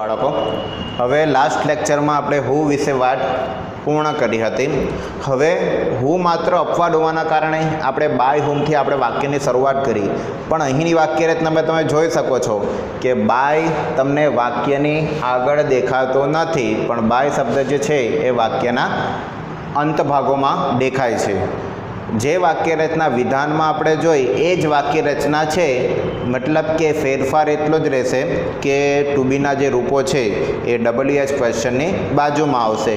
બાળકો, હવે લાસ્ટ લેક્ચરમાં આપણે હુ વિશે વાત પૂર્ણ કરી હતી. હવે હું માત્ર અપવાદ હોવાના કારણે આપણે બાય હુમથી આપણે વાક્યની શરૂઆત કરી, પણ અહીંની વાક્યરચના તમે જોઈ શકો છો કે બાય તમને વાક્યની આગળ દેખાતો નથી, પણ બાય શબ્દ જે છે એ વાક્યના અંત ભાગોમાં દેખાય છે. જે વાક્યરચના વિધાનમાં આપણે જોઈ એ જ વાક્યરચના છે, મતલબ કે ફેરફાર એટલો જ રહેશે કે ટુ બીના જે રૂપો છે એ WH ક્વેશ્ચનની બાજુમાં આવશે.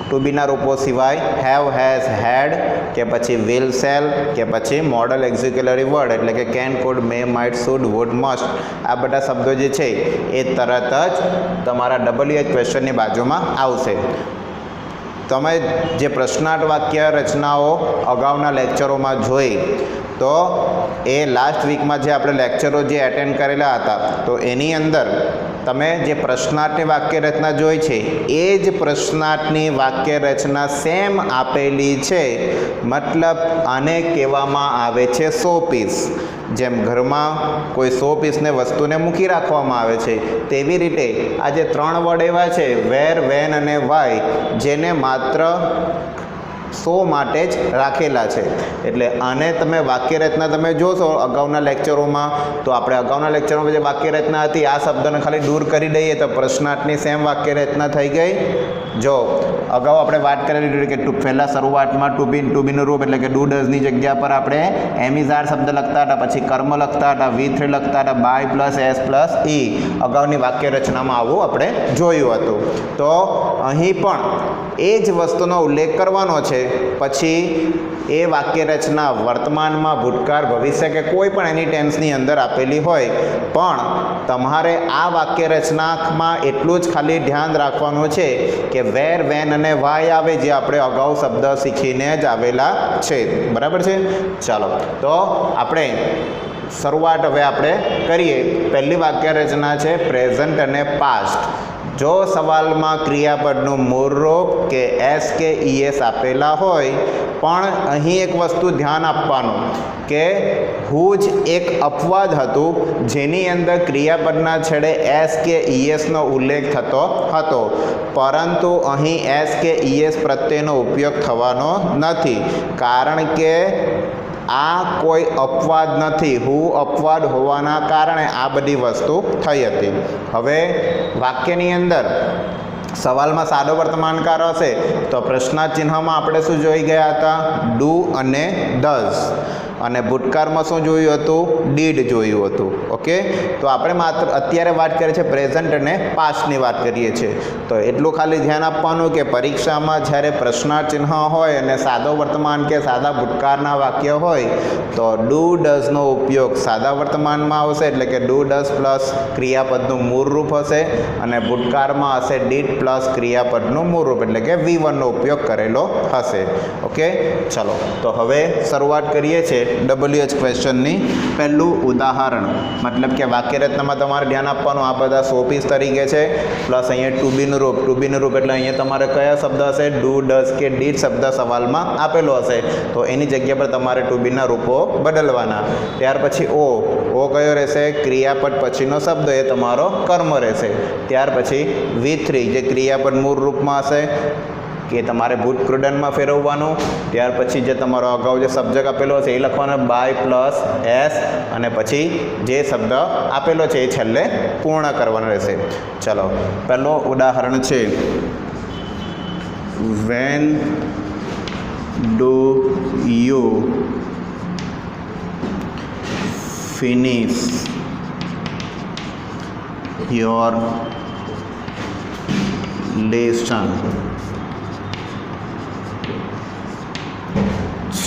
ટુ બીના રૂપો સિવાય હેવ, હેઝ, હેડ કે પછી વિલ, શેલ કે પછી મોડલ એક્ઝિક્યુટરી વર્ડ એટલે કે can, could, may, might, should, would, must, આ બધા શબ્દો જે છે એ તરત જ તમારા WH ક્વેશ્ચનની બાજુમાં આવશે. તમે જે પ્રશ્નાર્થ વાક્ય રચનાઓ અગાઉના લેક્ચરોમાં જોઈ, તો એ લાસ્ટ વીકમાં જે આપણે લેક્ચરો જે એટેન્ડ કરેલા હતા, તો એની અંદર તમે જે પ્રશ્નાર્થની વાક્ય રચના જોઈ છે એ જ પ્રશ્નાર્થની વાક્ય રચના સેમ આપેલી છે. મતલબ આને કહેવામાં આવે છે શોપીસ. જેમ ઘરમાં કોઈ શોપીસને વસ્તુને મૂકી રાખવામાં આવે છે, તેવી રીતે આ જે ત્રણ વર્ડ એવા છે વેર, વેન અને વાય, જેને માત્ર શો માટે જ રાખેલા છે. એટલે આને તમે વાક્યરચના તમે જોશો અગાઉના લેક્ચરોમાં, તો આપણે અગાઉના લેક્ચરોમાં જે વાક્યરચના હતી આ શબ્દને ખાલી દૂર કરી દઈએ તો પ્રશ્નાર્થની સેમ વાક્યરચના થઈ ગઈ. જો અગાઉ આપણે વાત કરેલી કે પહેલાં શરૂઆતમાં ટુ બીનું રૂપ એટલે કે ડુ, ડઝની જગ્યા પર આપણે એમિઝાર શબ્દ લખતા હતા, પછી કર્મ લખતા હતા, V3 લખતા હતા, બાય પ્લસ એસ પ્લસ ઈ. અગાઉની વાક્યરચનામાં આવું આપણે જોયું હતું. તો અહીં પણ એ જ વસ્તુનો ઉલ્લેખ કરવાનો છે. પછી એ વાક્યરચના વર્તમાનમાં, ભૂતકાળ, ભવિષ્ય કે કોઈ પણ એની ટેન્સની અંદર આપેલી હોય, પણ તમારે આ વાક્યરચનામાં એટલું જ ખાલી ધ્યાન રાખવાનું છે કે વેર, વેન અને વાય આવે, જે આપણે અગાઉ શબ્દ શીખીને જ આવેલા છે. બરાબર છે? ચાલો, તો આપણે શરૂઆત હવે આપણે કરીએ. પહેલી વાક્યરચના છે પ્રેઝન્ટ અને પાસ્ટ. જો સવાલમાં ક્રિયાપદનું મૂળરૂપ કે એસ કે ઈએસ આપેલા હોય, પણ અહીં એક વસ્તુ ધ્યાન આપવાનું કે હું જ એક અપવાદ હતું જેની અંદર ક્રિયાપદના છેડે એસ કે ઈએસનો ઉલ્લેખ થતો હતો, પરંતુ અહીં એસ કે ઈએસ પ્રત્યેનો ઉપયોગ થવાનો નથી, કારણ કે આ કોઈ અપવાદ નથી. હું અપવાદ હોવાના કારણે આ બધી વસ્તુ થઈ હતી. હવે વાક્યની અંદર સવાલમાં સાદો વર્તમાનકાળ હશે તો પ્રશ્નાર્થ ચિહ્નમાં આપણે શું જોઈ ગયા હતા? ડુ અને ડઝ. અને ભૂતકાળમાં શું જોયું હતું? ડીડ જોયું હતું. ઓકે, તો આપણે માત્ર અત્યારે વાત કરીએ છીએ પ્રેઝન્ટ અને પાસ્ટની વાત કરીએ છીએ. તો એટલું ખાલી ધ્યાન આપવાનું કે પરીક્ષામાં જ્યારે પ્રશ્નાર્થ ચિહ્ન હોય અને સાદો વર્તમાન કે સાદા ભૂતકાળના વાક્ય હોય, તો ડુ, ડઝનો ઉપયોગ સાદા વર્તમાનમાં આવશે, એટલે કે ડુ, ડઝ પ્લસ ક્રિયાપદનું મૂળ રૂપ હશે, અને ભૂતકાળમાં હશે ડીડ પ્લસ ક્રિયાપદનું મૂળ રૂપ એટલે કે V1નો ઉપયોગ કરેલો હશે. ઓકે, ચલો તો હવે શરૂઆત કરીએ છીએ WH ક્વેશ્ચનની. પહેલું ઉદાહરણ, મતલબ કે વાક્યરચનામાં તમારે ધ્યાન આપવાનું આ બધા શોપીસ તરીકે છે, પ્લસ અહીંયા ટુ બીનું રૂપ. ટુ બીનું રૂપ એટલે અહીંયા તમારે કયા શબ્દ હશે? ડુ, ડઝ કે ડીડ શબ્દ સવાલમાં આપેલો હશે, તો એની જગ્યા પર તમારે ટુ બીના રૂપો બદલવાના. ત્યાર પછી ઓ કયો રહેશે? ક્રિયાપદ પછીનો શબ્દ, એ તમારો કર્મ રહેશે. ત્યાર પછી V3 જે ક્રિયાપદ મૂળ રૂપમાં હશે કે તમારે ભૂતકૃદનમાં ફેરવવાનું. ત્યાર પછી જે તમારો અગાઉ જે સબ્જેક્ટ આપેલો છે એ લખવાનો બાય પ્લસ એસ, અને પછી જે શબ્દ આપેલો છે એ છેલ્લે પૂર્ણ કરવાનો રહેશે. ચલો, પહેલો ઉદાહરણ છે when do you finish your lesson.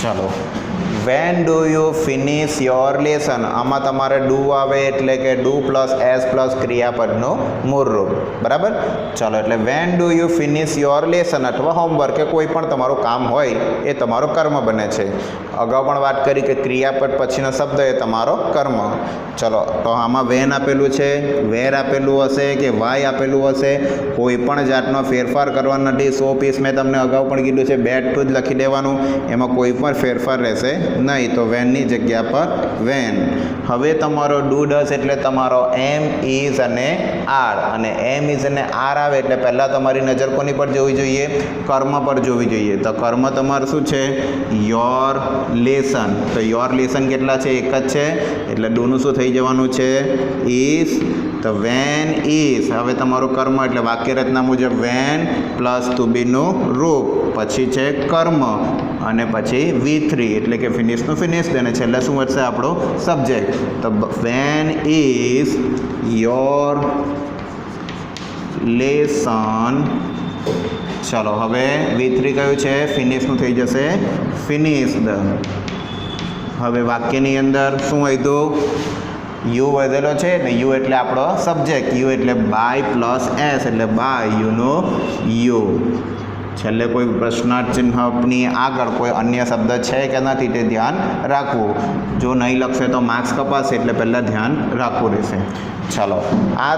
ચલો, when do you finish your lesson. આમાં તમારે ડુ આવે એટલે કે ડુ પ્લસ એસ પ્લસ ક્રિયાપદનું મૂળ રૂપ. બરાબર? ચાલો, એટલે when do you finish your lesson અથવા હોમવર્ક કે કોઈ પણ તમારું કામ હોય એ તમારો કર્મ બને છે. અગાઉ પણ વાત કરી કે ક્રિયાપદ પછીનો શબ્દ એ તમારો કર્મ. ચલો, તો આમાં વેન આપેલું છે, વેર આપેલું હશે કે વાય આપેલું હશે, કોઈ પણ જાતનો ફેરફાર કરવાનો નથી. 100 પીસ મેં તમને અગાઉ પણ કીધું છે, બેટ ટુ જ લખી દેવાનું, એમાં કોઈ પણ તમારે ફેરફાર રહેશે નહીં, તો વેનની જગ્યા પર વેન. હવે તમારો ડુ ડઝ એટલે તમારો એમ ઇઝ અને આર, અને એમ ઇઝ અને આર આવે એટલે પહેલાં તમારી નજર કોની પર જોવી જોઈએ? કર્મ પર જોવી જોઈએ. તો કર્મ તમારું શું છે? Your lesson. તો યોર લેસન કેટલા છે? એક જ છે, એટલે ડુનું શું થઈ જવાનું છે? ઇઝ. તો વેન ઇઝ હવે તમારું કર્મ એટલે વાક્ય રચના મુજબ વેન પ્લસ ટુ બીનું રૂપ, પછી છે કર્મ, અને પછી V3 એટલે કે ફિનિશનું ફિનિશ્ડ, અને છેલ્લે શું વધશે? આપણો સબ્જેક્ટ. તો વેન ઇઝ યોર લેસન. ચલો હવે V3 કયું છે? ફિનિશનું થઈ જશે ફિનિશ્ડ. હવે વાક્યની અંદર શું વધ્યું? યુ વધેલો છે ને, યુ એટલે આપણો સબ્જેક્ટ, યુ એટલે બાય પ્લસ એસ એટલે બાય યુનો યુ. છેલ્લે કોઈ પ્રશ્નાર્થ ચિહ્નની આગળ કોઈ અન્ય શબ્દ છે કે નથી તે ધ્યાન રાખવું. જો નહીં લખશે તો માર્ક્સ કપાશે, એટલે પહેલાં ધ્યાન રાખવું રહેશે. ચાલો, આ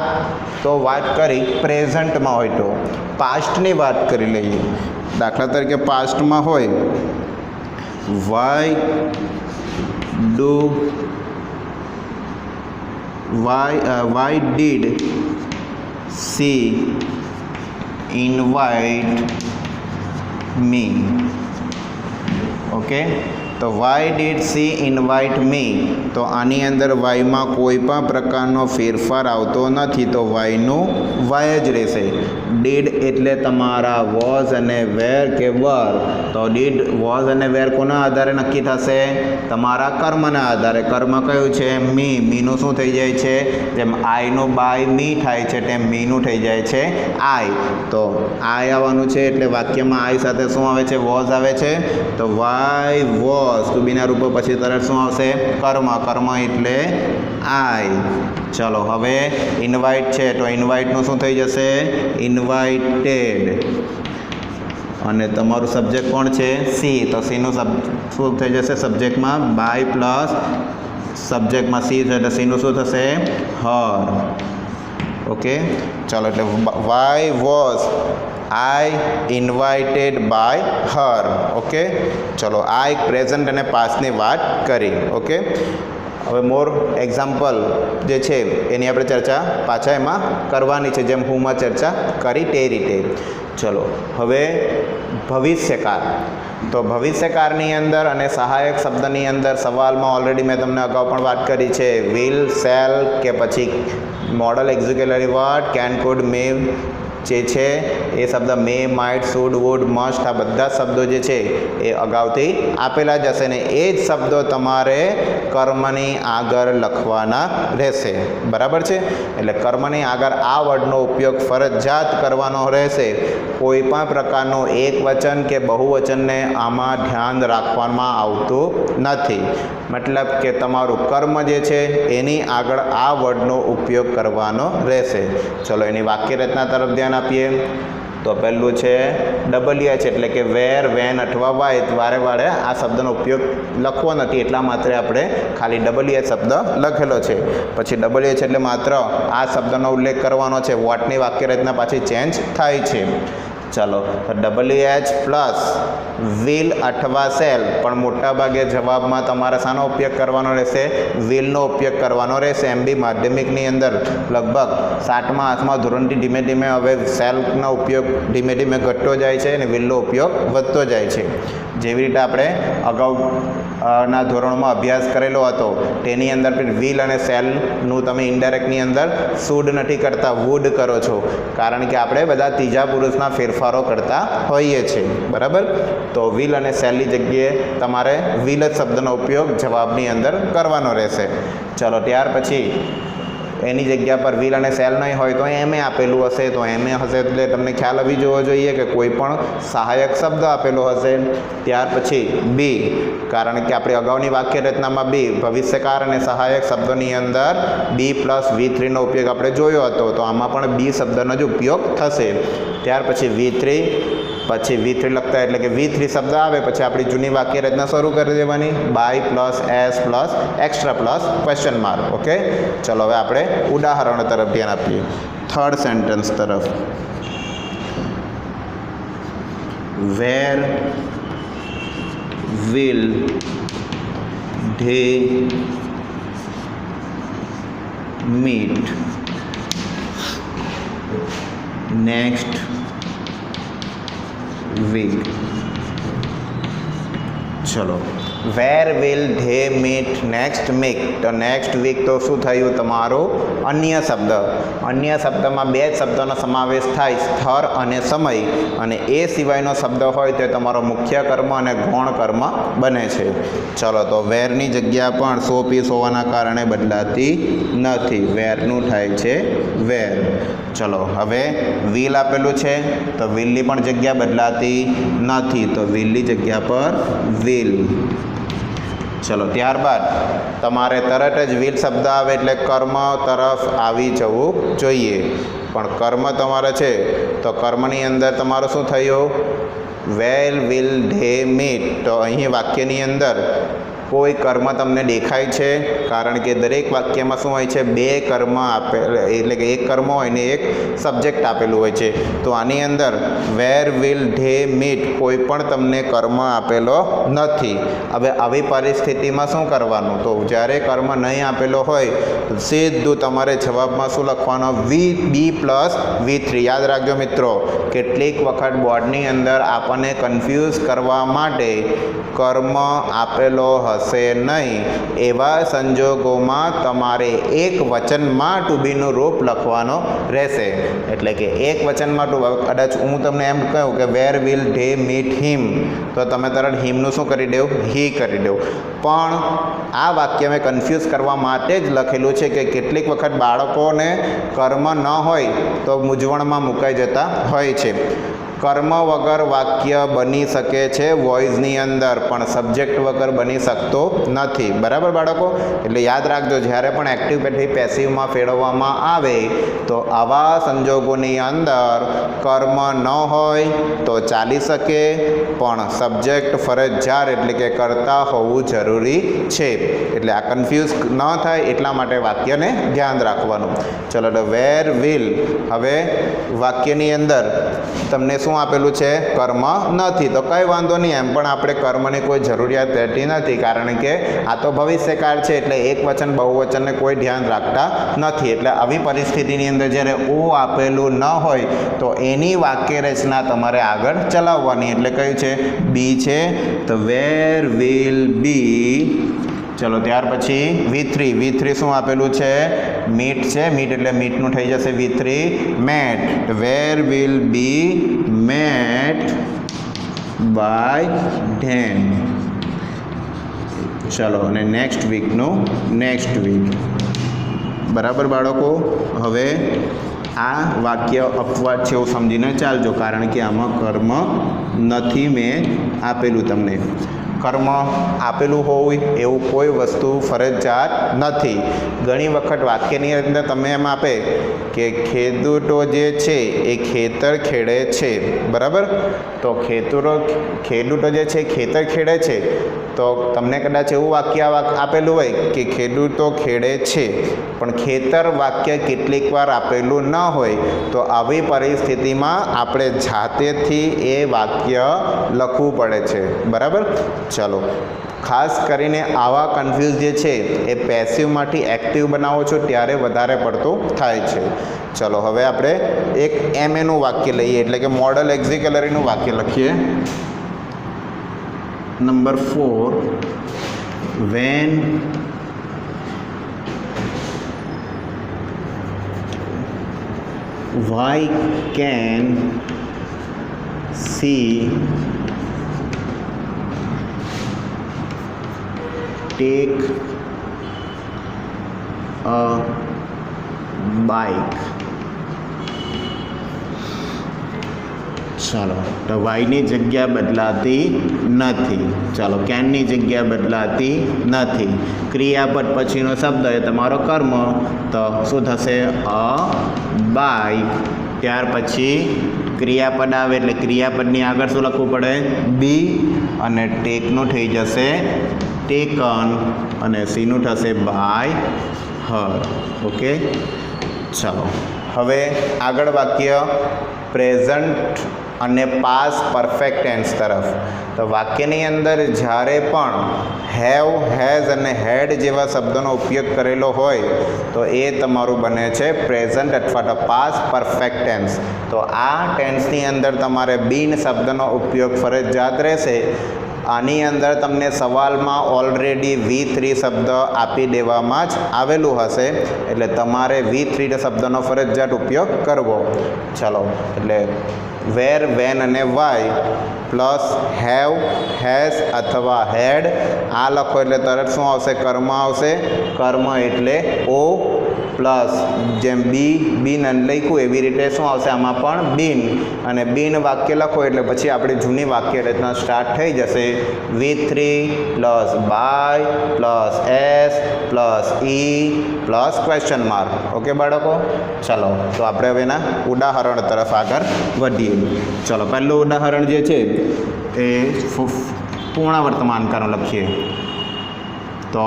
તો વાત કરી પ્રેઝન્ટમાં હોય. તો પાસ્ટની વાત કરી લઈએ. દાખલા તરીકે પાસ્ટમાં હોય why did she invite me? Okay, તો why did she invite me? તો આની અંદર વાયમાં કોઈ પણ પ્રકારનો ફેરફાર આવતો નથી, તો વાયનું વાય જ રહેશે. ડીડ એટલે તમારા વોઝ અને વેર કે વર. તો ડીડ, વોઝ અને વેર કોના આધારે નક્કી થશે? તમારા કર્મના આધારે. કર્મ કયું છે? મી. મીનું શું થઈ જાય છે? જેમ આઈનું બાય મી થાય છે તેમ મીનું થઈ જાય છે આઈ. તો આઈ આવવાનું છે એટલે વાક્યમાં આઈ સાથે શું આવે છે? વોઝ આવે છે. તો વાય વોઝ ટુ બીના રૂપો પછી તરત શું આવશે? કર્મ. કર્મ એટલે આઈ. ચલો હવે ઇન્વાઇટ છે, તો ઇન્વાઇટનું શું થઈ જશે? ઇન્વાઇટેડ. અને તમારું સબ્જેક્ટ કોણ છે? સી. તો સીનું શું થઈ જશે? સબ્જેક્ટમાં બાય પ્લસ સબ્જેક્ટમાં સી છે એટલે સીનું શું થશે? હર. ઓકે, ચાલો, એટલે why was I invited by her. Okay, ચલો, આ એક પ્રેઝન્ટ અને પાસ્ટની વાત કરી. ઓકે, હવે મોર એક્ઝામ્પલ જે છે એની આપણે ચર્ચા પાછા એમાં કરવાની છે, જેમ હુંમાં ચર્ચા કરી તે રીતે. ચલો હવે ભવિષ્યકાળ. તો ભવિષ્યકાળની અંદર અને સહાયક શબ્દની અંદર સવાલમાં ઓલરેડી મેં તમને અગાઉ પણ વાત કરી છે. વિલ, શેલ કે પછી મોડલ એક્ઝિક્યુટરી વર્ડ, કેન, કુડ, મે જે છે એ શબ્દ મે, માઇટ, શુડ, વુડ, મસ્ટ, આ બધા શબ્દો જે છે એ અગાઉથી આપેલા જ હશે ને એ જ શબ્દો તમારે કર્મની આગળ લખવાના રહેશે. બરાબર છે? એટલે કર્મની આગળ આ વર્ડનો ઉપયોગ ફરજિયાત કરવાનો રહેશે. કોઈ પણ પ્રકારનું એક વચન કે બહુવચનને આમાં ધ્યાન રાખવામાં આવતું નથી. મતલબ કે તમારું કર્મ જે છે એની આગળ આ વર્ડનો ઉપયોગ કરવાનો રહેશે. ચલો એની વાક્ય રચના તરફ ધ્યાન આપીએ. તો પહેલું છે WH એટલે કે વેર, વેન અથવા વાય. વારે વારે આ શબ્દનો ઉપયોગ લખવો નથી, એટલા માત્ર આપણે ખાલી WH શબ્દ લખેલો છે. પછી WH એટલે માત્ર આ શબ્દનો ઉલ્લેખ કરવાનો છે. વોટની વાક્ય રચના પાછી ચેન્જ થાય છે. ચાલો, WH પ્લસ વિલ અથવા સેલ, પણ મોટાભાગે જવાબમાં તમારે શાનો ઉપયોગ કરવાનો રહેશે? વિલનો ઉપયોગ કરવાનો રહેશે. એમ બી માધ્યમિકની અંદર લગભગ 7મા 8મા ધોરણથી ધીમે ધીમે હવે સેલનો ઉપયોગ ધીમે ધીમે ઘટતો જાય છે અને વિલનો ઉપયોગ વધતો જાય છે. જેવી રીતે આપણે અગાઉના ધોરણમાં અભ્યાસ કરેલો હતો તેની અંદર પણ વિલ અને સેલનું તમે ઇનડાયરેક્ટની અંદર શુડ નથી કરતા, વુડ કરો છો, કારણ કે આપણે બધા ત્રીજા પુરુષના ફેરફારો કરતા હોઈએ છીએ. બરાબર? તો વિલ અને સેલની જગ્યાએ તમારે વિલ જ શબ્દનો ઉપયોગ જવાબની અંદર કરવાનો રહેશે. ચલો, ત્યાર પછી એની જગ્યા પર વિલ અને સેલ નહીં હોય તો એમ આપેલું હશે, તો એમ હશે એટલે તમને ખ્યાલ આવી જવો જોઈએ કે કોઈ પણ સહાયક શબ્દ આપેલો હશે. ત્યાર પછી બી, કારણ કે આપણી અગાઉની વાક્ય રચનામાં બી ભવિષ્યકાળ અને સહાયક શબ્દોની અંદર બી પ્લસ V3નો ઉપયોગ આપણે જોયો હતો, તો આમાં પણ બી શબ્દનો જ ઉપયોગ થશે. ત્યાર પછી V3, પછી V3 લખતા એટલે કે V3 શબ્દ આવે પછી આપણી જૂની વાક્ય રચના શરૂ કરી દેવાની, by plus S plus extra plus question mark. Okay, ચલો હવે આપણે ઉદાહરણો તરફ ધ્યાન આપીએ. થર્ડ સેન્ટેન્સ તરફ. વેર will they meet next week? ચલો, where will they meet next week. તો નેક્સ્ટ વીક તો શું થયું તમારું? અન્ય શબ્દ. અન્ય શબ્દમાં બે જ શબ્દોનો સમાવેશ થાય, સ્થળ અને સમય, અને એ સિવાયનો શબ્દ હોય તો તમારો મુખ્ય કર્મ અને ગૌણ કર્મ બને છે. ચલો, તો વેરની જગ્યા પણ સો પીસ હોવાના કારણે બદલાતી નથી, વેરનું થાય છે વેર. ચલો, હવે વિલ આપેલું છે તો વિલની પણ જગ્યા બદલાતી નથી, તો વિલની જગ્યા પર વિલ. ચલો, ત્યારબાદ તમારે તરત જ વિલ શબ્દ આવે એટલે કર્મ તરફ આવી જવું જોઈએ. પણ કર્મ તમારે છે તો કર્મની અંદર તમારું શું થયું? વેલ વિલ ધે મીટ. તો અહીં વાક્યની અંદર કોઈ કર્મ તમને દેખાય છે? કારણ કે દરેક વાક્યમાં શું હોય છે? બે કર્મ આપેલ, એટલે કે એક કર્મ હોય ને એક સબ્જેક્ટ આપેલું હોય છે. તો આની અંદર વેર વિલ ધે મીટ કોઈ પણ તમને કર્મ આપેલો નથી. હવે આવી પરિસ્થિતિમાં શું કરવાનું? તો જ્યારે કર્મ નહીં આપેલો હોય તો સીધું તમારે જવાબમાં શું લખવાનું? બી પ્લસ V3. યાદ રાખજો મિત્રો, કેટલીક વખત બોર્ડની અંદર આપણને કન્ફ્યુઝ કરવા માટે કર્મ આપેલો હશે નહીં, એવા સંજોગોમાં તમારે એક વચનમાં ટુ બીનું રૂપ લખવાનો રહેશે. એટલે કે એક વચનમાં કદાચ હું તમને એમ કહું કે વેર વિલ ધે મીટ હિમ, તો તમે તરત હિમનું શું કરી દેવ? હી કરી દેવ. પણ આ વાક્ય મેં કન્ફ્યુઝ કરવા માટે જ લખેલું છે કે કેટલીક વખત બાળકોને કર્મ ન હોય તો મૂંઝવણમાં મુકાઈ જતા હોય છે. કર્મ વગર વાક્ય બની શકે છે વોઇસની અંદર, પણ સબ્જેક્ટ વગર બની શકતો નથી. બરાબર બાળકો? એટલે યાદ રાખજો, જ્યારે પણ એક્ટિવ પેથી પેસિવમાં ફેરવવામાં આવે તો આવા સંજોગોની અંદર કર્મ ન હોય તો ચાલી શકે, પણ સબ્જેક્ટ ફરજિયાત એટલે કે કરતા હોવું જરૂરી છે. એટલે આ કન્ફ્યુઝ ન થાય એટલા માટે વાક્યને ધ્યાન રાખવાનું. ચલો, તો વેર વિલ. હવે વાક્યની અંદર તમને શું આપેલું છે? કર્મ નથી. તો કંઈ વાંધો નહીં, એમ પણ આપણે કર્મની કોઈ જરૂરિયાત રહેતી નથી, કારણ કે આ તો ભવિષ્યકાળ છે એટલે એક વચન બહુવચનને કોઈ ધ્યાન રાખતા નથી. એટલે આવી પરિસ્થિતિની અંદર જ્યારે ઓ આપેલું ન હોય તો એની વાક્ય રચના તમારે આગળ ચલાવવાની. એટલે કયું છે? બી છે. તો વેર વિલ બી. ચલો, ત્યાર પછી V3 શું આપેલું છે? મીટ છે. મીટ એટલે મીટનું થઈ જશે V3 met. Where will be met by them. ચલો, અને નેક્સ્ટ વીકનું નેક્સ્ટ વીક. બરાબર બાળકો? હવે આ વાક્ય અપવાદ છે એવું સમજીને ચાલજો, કારણ કે આમાં કર્મ નથી મેં આપેલું તમને. કર્મ આપેલું હોય એવું કોઈ વસ્તુ ફરજિયાત નથી. ઘણી વખત વાક્યની અંદર તમે એમ આપે કે ખેડૂતો જે છે એ ખેતર ખેડે છે. બરાબર? તો ખેડૂતો જે છે ખેતર ખેડે છે, તો તમને કદાચ એવું વાક્ય આપેલું હોય કે ખેડૂતો ખેડે છે, પણ ખેતર વાક્ય કેટલીક વાર આપેલું ન હોય, તો આવી પરિસ્થિતિમાં આપણે જાતેથી એ વાક્ય લખવું પડે છે. બરાબર? ચલો, ખાસ કરીને આવા કન્ફ્યુઝ જે છે એ પેસિવમાંથી એક્ટિવ બનાવો છો ત્યારે વધારે પડતું થાય છે. ચલો, હવે આપણે એક એમએનું વાક્ય લઈએ, એટલે કે મોડલ એક્ઝિક્યુલરીનું વાક્ય લખીએ. Number 4, when why can she take a bike? ચાલો, તો વાયની જગ્યા બદલાતી નથી. ચાલો, કેનની જગ્યા બદલાતી નથી. ક્રિયાપદ પછીનો શબ્દ એ તમારો કર્મ, તો શું થશે? અ બાઇક. ત્યાર પછી ક્રિયાપદ આવે એટલે ક્રિયાપદની આગળ શું લખવું પડે? બી. અને ટેકનું થઈ જશે ટેકન, અને સીનું થશે બાય હર. ઓકે, ચાલો હવે આગળ વાક્ય પ્રેઝન્ટ અને પાસ પરફેક્ટ ટેન્સ તરફ. તો વાક્યની અંદર જ્યારે પણ હેવ, હેઝ અને હેડ જેવા શબ્દોનો ઉપયોગ કરેલો હોય તો એ તમારું બને છે પ્રેઝન્ટ અથવા તો પાસ પરફેક્ટ ટેન્સ. તો આ ટેન્સની અંદર તમારે બીન શબ્દનો ઉપયોગ ફરજિયાત રહેશે. આની અંદર તમને સવાલમાં ઓલરેડી V3 શબ્દ આપી દેવામાં જ આવેલું હશે, એટલે તમારે V3 શબ્દનો ફરજિયાત ઉપયોગ કરવો. ચલો, એટલે વેર, વેન અને વાય પ્લસ હેવ, હેઝ અથવા હેડ આ લખો એટલે તરત શું આવશે? કર્મ આવશે. કર્મ એટલે ઓ પ્લસ જેમ બીન લખ્યું એવી રીતે શું આવશે? આમાં પણ બીન. અને બીન વાક્ય લખો એટલે પછી આપણી જૂની વાક્ય રચના સ્ટાર્ટ થઈ જશે. V3 plus by plus S plus E plus question mark. Okay બાળકો, ચલો તો આપણે હવે એના ઉદાહરણ તરફ આગળ વધીએ. ચલો, પહેલું ઉદાહરણ જે છે એ પૂર્ણ વર્તમાનકાળનું લખીએ. તો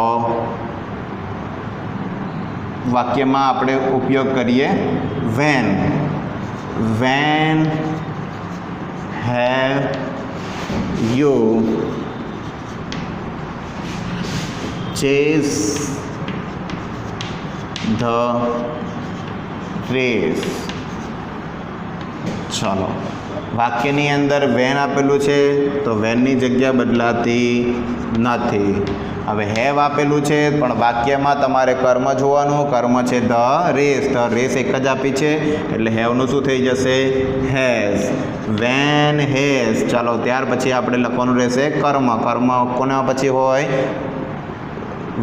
વાક્યમાં આપણે ઉપયોગ કરીએ when. When have you chase the race. ચલો, વાક્યની અંદર વેન આપેલું છે તો વેનની જગ્યા બદલાતી નથી. હવે હેવ આપેલું છે પણ વાક્યમાં તમારે કર્મ જોવાનું. કર્મ છે ધ રેસ. ધ રેસ એક જ આપી છે એટલે હેવનું શું થઈ જશે? હેઝ. When has. ચાલો, ત્યાર પછી આપણે લખવાનું રહેશે કર્મ. કર્મ કોના પછી હોય?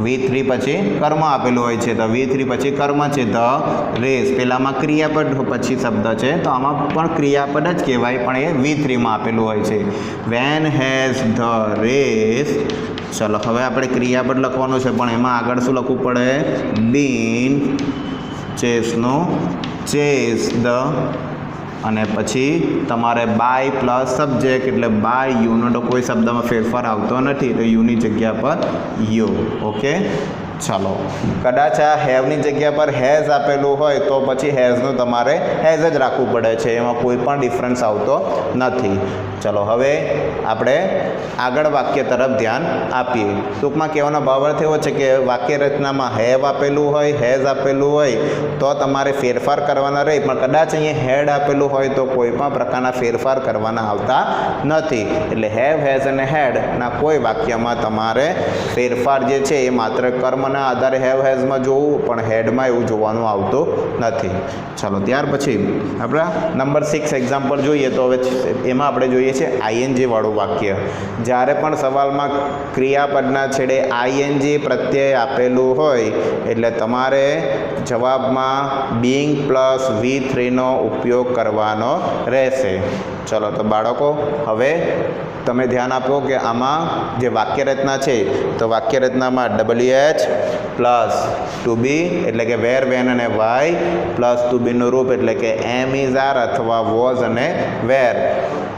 V3 પછી કર્મ આપેલું હોય છે તો V3 પછી કર્મ છે ધ રેસ. પહેલાંમાં ક્રિયાપદ પછી શબ્દ છે તો આમાં પણ ક્રિયાપદ જ કહેવાય, પણ એ V3માં આપેલું હોય છે. When has the race. ચલો, હવે આપણે ક્રિયાપદ લખવાનું છે પણ એમાં આગળ શું લખવું પડે? બીન ચેસનું ચેસ ધ, અને પછી તમારે બાય પ્લસ સબ્જેક્ટ એટલે બાય યુનો તો કોઈ શબ્દમાં ફેરફાર આવતો નથી તો યુની જગ્યા પર યુ. ઓકે, ચાલો. કદાચ આ હેવની જગ્યા પર હેઝ આપેલું હોય તો પછી હેઝનું તમારે હેઝ જ રાખવું પડે છે, એમાં કોઈ પણ ડિફરન્સ આવતો નથી. ચલો, હવે આપણે આગળ વાક્ય તરફ ધ્યાન આપીએ. ટૂંકમાં કહેવાનો ભાવ અર્થ એવો છે કે વાક્ય રચનામાં હેવ આપેલું હોય, હેઝ આપેલું હોય તો તમારે ફેરફાર કરવાના રહે, પણ કદાચ અહીંયા હેડ આપેલું હોય તો કોઈ પણ પ્રકારના ફેરફાર કરવાના આવતા નથી. એટલે હેવ, હેઝ અને હેડના કોઈ વાક્યમાં તમારે ફેરફાર જે છે એ માત્ર કર્મના આધારે હેવ, હેઝમાં જોવું, પણ હેડમાં એવું જોવાનું આવતું નથી. ચાલો, ત્યાર પછી આપણા નંબર 6 એક્ઝામ્પલ જોઈએ. તો હવે એમાં આપણે જોઈએ છે આઈએનજી વાળું વાક્ય. જ્યારે પણ સવાલમાં ક્રિયાપદના છેડે આઈએનજી પ્રત્યય આપેલું હોય એટલે તમારે જવાબમાં બીંગ પ્લસ V3નો ઉપયોગ કરવાનો રહેશે. ચલો, તો બાળકો હવે તમે ધ્યાન આપો કે આમાં જે વાક્ય રચના છે તો વાક્ય રચનામાં WH પ્લસ ટુ બી એટલે કે વેર, વેન અને વાય પ્લસ ટુ બીનું રૂપ એટલે કે એમ, ઇઝ, આર અથવા વોઝ અને વેર.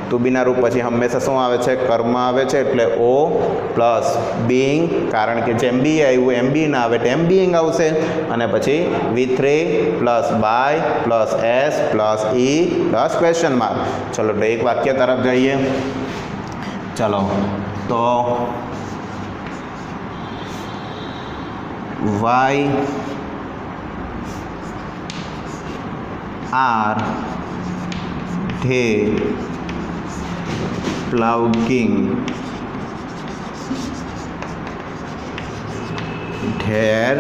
ટુ બીના રૂપ પછી હંમેશા શું આવે છે? કર્મ આવે છે એટલે ઓ પ્લસ બીંગ, કારણ કે જેમ બી આવ્યું એમ બી ના આવે તો એમ બીંગ આવશે. અને પછી V3 plus by plus S plus E plus question mark. ચલો, તો એક વાક્ય તરફ જઈએ. ચલો, તો why are they ploughing their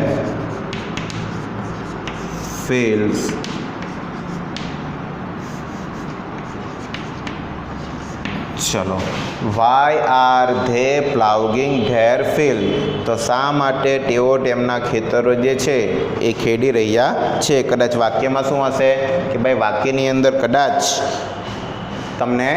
fields. ચલો, why are they ploughing their field. તો શા માટે તેઓ તેમના ખેતરો જે છે એ ખેડી રહ્યા છે? કદાચ વાક્યમાં શું હશે કે ભાઈ વાક્યની અંદર કદાચ તમને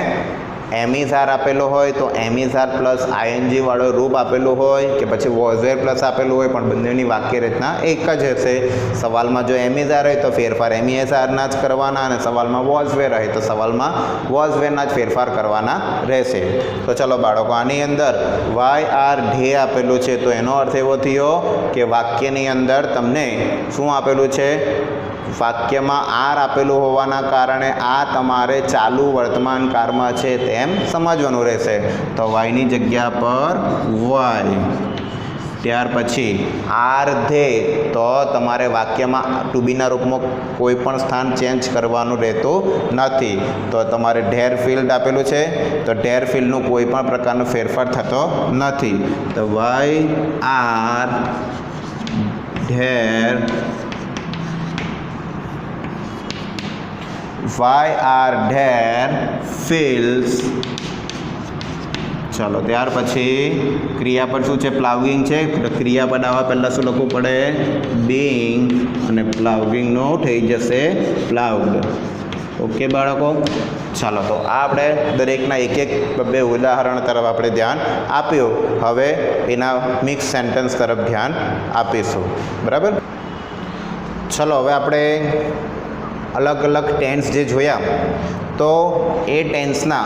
એમિઝાર આપેલો હોય તો એમિઝાર પ્લસ આઈએનજી વાળો રૂપ આપેલું હોય કે પછી વોઝવેર પ્લસ આપેલું હોય, પણ બંનેની વાક્ય રચના એક જ હશે. સવાલમાં જો એમિઝાર હોય તો ફેરફાર એમિઝારના જ કરવાના, અને સવાલમાં વોઝવેર હોય તો સવાલમાં વોઝવેરના જ ફેરફાર કરવાના રહેશે. તો ચલો બાળકો, આની અંદર વાય આર ધે આપેલું છે તો એનો અર્થ એવો થયો કે વાક્યની અંદર તમને શું આપેલું છે? વાક્યમાં આર આપેલું હોવાના કારણે આ તમારે ચાલુ વર્તમાન કાળમાં છે તેમ સમજવાનું રહેશે. તો વાયની જગ્યા પર વાય. ત્યાર પછી આર ધે, તો તમારે વાક્યમાં ટુ બીના રૂપમાં કોઈ પણ સ્થાન ચેન્જ કરવાનું રહેતું નથી. તો તમારે ધેર ફિલ્ડ આપેલું છે, તો ધેર ફિલ્ડનું કોઈ પણ પ્રકારનો ફેરફાર થતો નથી. તો why are there, why are there fields. ચાલો ત્યાર પછી ક્રિયાપદ શું છે? પ્લાવિંગ છે. તો ક્રિયાપદ આવવા પહેલાં શું લખવું પડે? બીંગ, અને પ્લાવિંગનો થઈ જશે પ્લાઉડ. ઓકે બાળકો, ચાલો તો આ આપણે દરેકના એક એક બે ઉદાહરણ તરફ આપણે ધ્યાન આપ્યું. હવે એના મિક્સ સેન્ટેન્સ તરફ ધ્યાન આપીશું. બરાબર, ચલો હવે આપણે અલગ અલગ ટેન્સ જે જોયા, તો એ ટેન્સના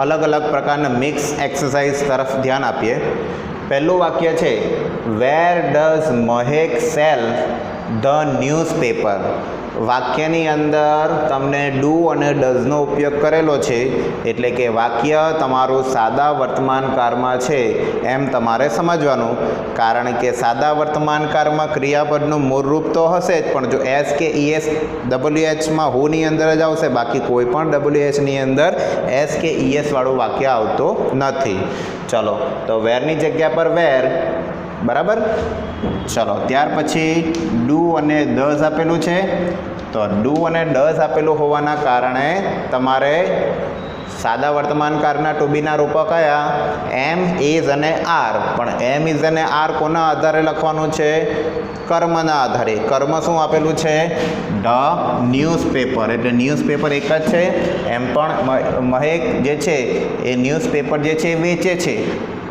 અલગ અલગ પ્રકારના મિક્સ એક્સરસાઇઝ તરફ ધ્યાન આપીએ. પહેલું વાક્ય છે, where does Mahek sell the newspaper. વાક્યની અંદર તમને ડુ અને ડઝનો ઉપયોગ કરેલો છે, એટલે કે વાક્ય તમારું સાદા વર્તમાન કાળમાં છે એમ તમારે સમજવાનું. કારણ કે સાદા વર્તમાન કાળમાં ક્રિયાપદનું મૂળ રૂપ તો હશે જ, પણ જો એસ કે ઈએસ WHમાં હુની અંદર જ આવશે, બાકી કોઈ પણ WHની અંદર એસ કે ઈએસ વાળું વાક્ય આવતું નથી. ચલો તો વેરની જગ્યા પર વેર. બરાબર, ચલો ત્યાર પછી ડુ અને ડઝ આપેલું છે. તો ડુ અને ડઝ આપેલું હોવાના કારણે તમારે સાદા વર્તમાન કાળના ટુ બીના રૂપો કયા? એમ, ઇઝ અને આર. પણ એમ, ઇઝ અને આર કોના આધારે લખવાનું છે? કર્મના આધારે. કર્મ શું આપેલું છે? The newspaper. એટલે ન્યૂઝપેપર એક જ છે. એમ પણ મહેક જે છે એ ન્યૂઝપેપર જે છે એ વેચે છે.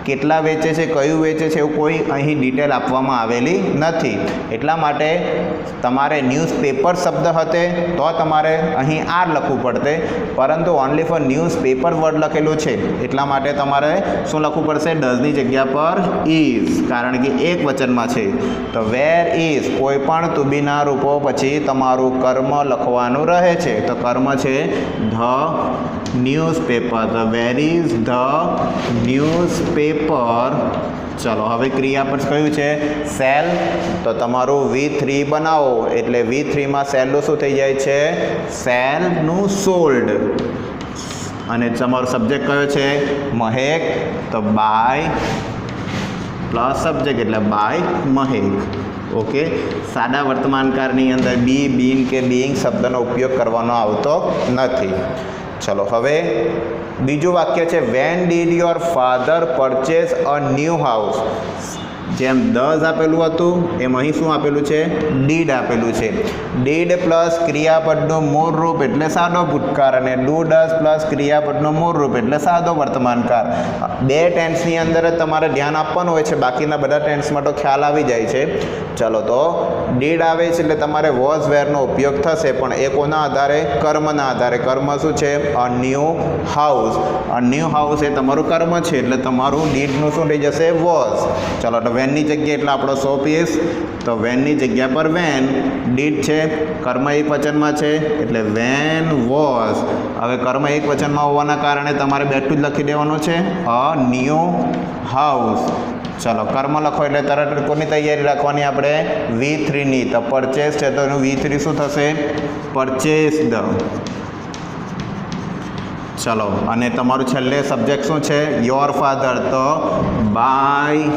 કેટલા વેચે છે, કયું વેચે છે, એવું કોઈ અહીં ડિટેલ આપવામાં આવેલી નથી. એટલા માટે તમારે ન્યૂઝપેપર શબ્દ હતે તો તમારે અહીં આર લખવું પડતે, પરંતુ ઓનલી ફોર ન્યૂઝપેપર વર્ડ લખેલું છે, એટલા માટે તમારે શું લખવું પડશે? ડઝની જગ્યા પર ઇઝ, કારણ કે એક વચનમાં છે. તો વેર ઇઝ, કોઈ પણ ટુ બીના રૂપો પછી તમારું કર્મ લખવાનું રહે છે. તો કર્મ છે the newspaper. The where is the newspaper. ચલો હવે ક્રિયાપદ કયું છે? સેલ. તો તમારું V3 બનાવો, એટલે V3માં સેલનું શું થઈ જાય છે? સેલનું સોલ્ડ. અને તમારો સબ્જેક્ટ કયો છે? મહેક. તો બાય પ્લસ સબ્જેક્ટ એટલે બાય મહેક. ઓકે, સાદા વર્તમાનકાળની અંદર બી, બીન કે બીઈંગ શબ્દનો ઉપયોગ કરવાનો આવતો નથી. ચલો હવે બીજું વાક્ય છે, when did your father purchase a new house. જેમ ડઝ આપેલું હતું એમ અહીં શું આપેલું છે? ડીડ આપેલું છે. ડીડ પ્લસ ક્રિયાપદનું મૂળ રૂપ એટલે સાદો ભૂતકાળ, અને ડુ ડઝ પ્લસ ક્રિયાપદનું મૂળ રૂપ એટલે સાદો વર્તમાનકાળ. બે ટેન્સની અંદર જ તમારે ધ્યાન આપવાનું હોય છે, બાકીના બધા ટેન્સમાં તો ખ્યાલ આવી જાય છે. ચલો તો ડીડ આવે છે એટલે તમારે વોઝ વેરનો ઉપયોગ થશે, પણ એ કોના આધારે? કર્મના આધારે. કર્મ શું છે? A new house. A new house એ તમારું કર્મ છે, એટલે તમારું ડીડનું શું થઈ જશે? વોઝ. ચલો તો વેનની જગ્યાએ એટલે આપણો 100 પીસ. તો વેનની જગ્યા પર વેન. ડીડ છે, કર્મ એક વચનમાં છે, એટલે વેન વોઝ. હવે કર્મ એક વચનમાં હોવાના કારણે તમારે બેઠું જ લખી દેવાનું છે, અ ન્યૂ હાઉસ. ચલો કર્મ લખો એટલે તરત કોની તૈયારી રાખવાની આપણે? V3ની. તો પરચેસ છે, તો એનું V3 શું થશે? પરચેસ્ડ. ચલો, અને તમારું છેલ્લે સબ્જેક્ટ શું છે? Your father. તો બાય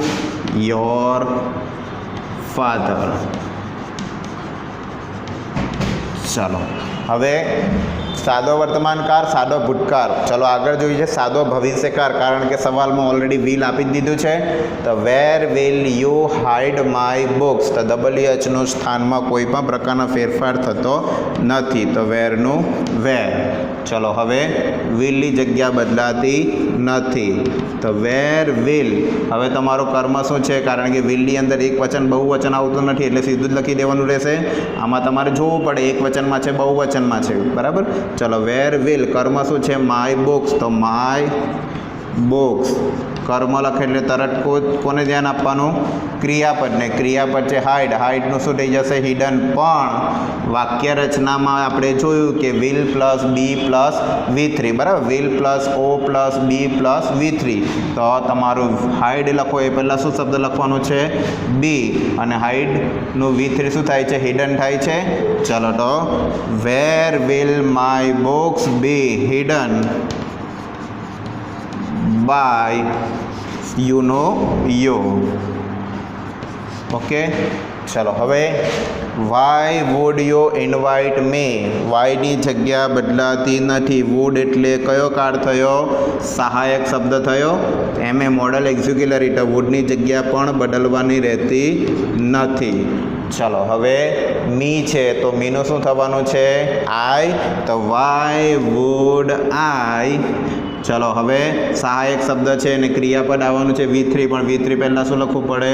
યોર ફાધર. ચલો હવે સાદો વર્તમાનકાળ, સાદો ભૂતકાળ. ચલો આગળ જોઈએ છે સાદો ભવિષ્યકાળ, કારણ કે સવાલમાં ઓલરેડી વિલ આપી દીધું છે. તો where will you hide my books. તો WHનું સ્થાનમાં કોઈ પણ પ્રકારનો ફેરફાર થતો નથી, તો વેરનું વેર. ચલો હવે વિલની જગ્યા બદલાતી નથી, તો વેર વિલ. હવે તમારું કર્મ શું છે? કારણ કે વિલની અંદર એક વચન બહુવચન આવતું નથી, એટલે સીધું જ લખી દેવાનું રહેશે. આમાં તમારે જોવું પડે એક વચનમાં છે, બહુવચનમાં છે. બરાબર, ચલો વેર વિલ. કર્મ શું છે? My books. તો માય બુક્સ. કર્મ લખે એટલે તરત કોને ધ્યાન આપવાનું? ક્રિયાપદને. ક્રિયાપદ છે હાઇડ. હાઇડનું શું થઈ જશે? હિડન. પણ વાક્ય રચનામાં આપણે જોયું કે will plus be plus V3, બરાબર? Will plus O plus be plus V3. તો તમારું હાઇડ લખો એ પહેલાં શું શબ્દ લખવાનું છે? બી. અને હાઇડનું V3 શું થાય છે? હિડન થાય છે. ચલો તો where will my books be hidden by you. Okay, ચલો હવે why would you invite me. વાયની જગ્યા બદલાતી નથી. વુડ એટલે કયો કાળ થયો? સહાયક શબ્દ થયો. એમ એ મોડલ એક્ઝિક્યુલરી. તો વુડની જગ્યા પણ બદલવાની રહેતી નથી. ચલો હવે મી છે તો મીનું શું થવાનું છે? આઈ. તો વાય વુડ આઈ. ચલો હવે સહાયક શબ્દ છે અને ક્રિયાપદ આવવાનું છે V3, પણ V3 પહેલાં શું લખવું પડે?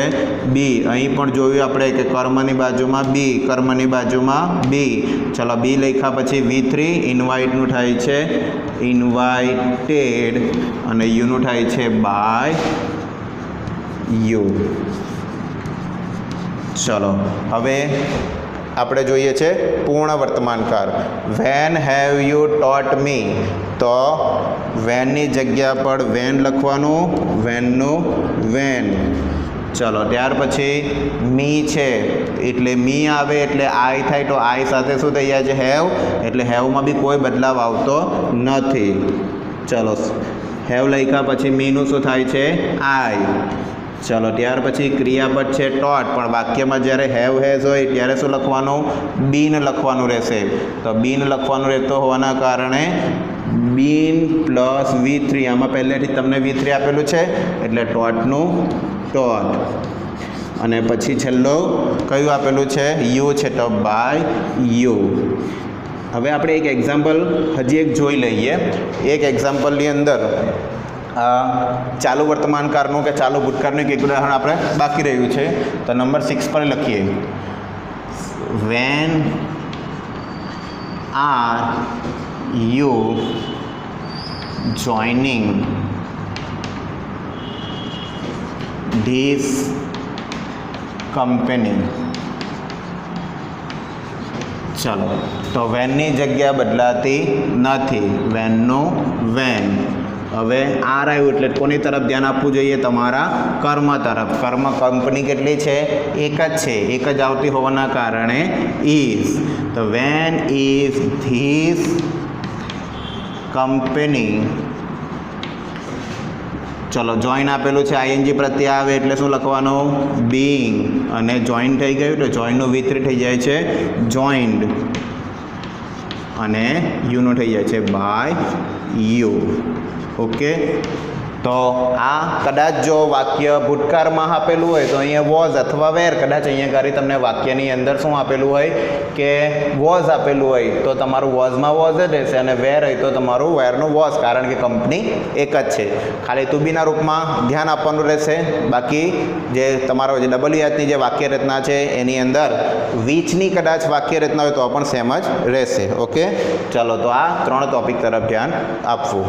બી. અહીં પણ જોયું આપણે કે કર્મની બાજુમાં બી, કર્મની બાજુમાં બી. ચલો બી લખ્યા પછી V3. ઇન્વાઇટનું થાય છે ઇન્વાઇટેડ અને યુનું થાય છે બાય યુ. ચલો હવે આપણે જોઈએ છે પૂર્ણ વર્તમાનકાળ. વેન હેવ યુ ટોટ મી. તો વેનની જગ્યા પર વેન લખવાનું. વેનનું વેન. ચલો ત્યાર પછી મી છે એટલે મી આવે એટલે આઈ થાય. તો આઈ સાથે શું થઈ જાય છે? હેવ. એટલે હેવમાં બી કોઈ બદલાવ આવતો નથી. ચલો હેવ લખ્યા પછી મીનું શું થાય છે? આઈ. ચલો ત્યાર પછી ક્રિયાપદ છે ટોટ, પણ વાક્યમાં જ્યારે હેવ હેઝ હોય ત્યારે શું લખવાનું? બીન લખવાનું રહેશે. તો બીન લખવાનું રહેતો હોવાના કારણે બીન પ્લસ V3. આમાં પહેલેથી તમને V3 આપેલું છે એટલે ટોટનું ટોટ. અને પછી છેલ્લો કયું આપેલું છે? યુ છે. તો બાય યુ. હવે આપણે એક એક્ઝામ્પલ હજી એક જોઈ લઈએ. એક એક્ઝામ્પલની અંદર ચાલુ વર્તમાનકાળનું કે ચાલુ ભૂતકાળનું એક ઉદાહરણ આપણે બાકી રહ્યું છે. તો નંબર 6 પર લખીએ. Van are you joining this company. ચલો તો વેનની જગ્યા બદલાતી નથી. વેનનું વેન. હવે આર આવ્યું એટલે કોની તરફ ધ્યાન આપવું જોઈએ? તમારા કર્મ તરફ. કર્મ કંપની કેટલી છે? એક જ છે. એક જ આવતી હોવાના કારણે ઇઝ. તો વેન ઇઝ ધીસ કંપની. ચલો જોઈન આપેલું છે આઈએનજી પ્રત્યય આવે એટલે શું લખવાનું? બીઈંગ. અને જોઈન થઈ ગયું તો જોઈનનું V3 થઈ જાય છે જોઈન્ડ અને યુનું થઈ જાય છે બાય યુ. ઓકે, તો આ કદાચ જો વાક્ય ભૂતકાળમાં આપેલું હોય તો અહીંયા વોઝ અથવા વેર. કદાચ અહીંયા ગાડી તમને વાક્યની અંદર શું આપેલું હોય કે વોઝ આપેલું હોય તો તમારું વોઝમાં વોઝ જ રહેશે અને વેર હોય તો તમારું વેરનું વોઝ, કારણ કે કંપની એક જ છે. ખાલી ટુ બીના રૂપમાં ધ્યાન આપવાનું રહેશે. બાકી જે તમારો જે WHની જે વાક્ય રચના છે એની અંદર વીચની કદાચ વાક્ય રચના હોય તો પણ સેમ જ રહેશે. ઓકે, ચાલો તો આ 3 ટોપિક તરફ ધ્યાન આપવું.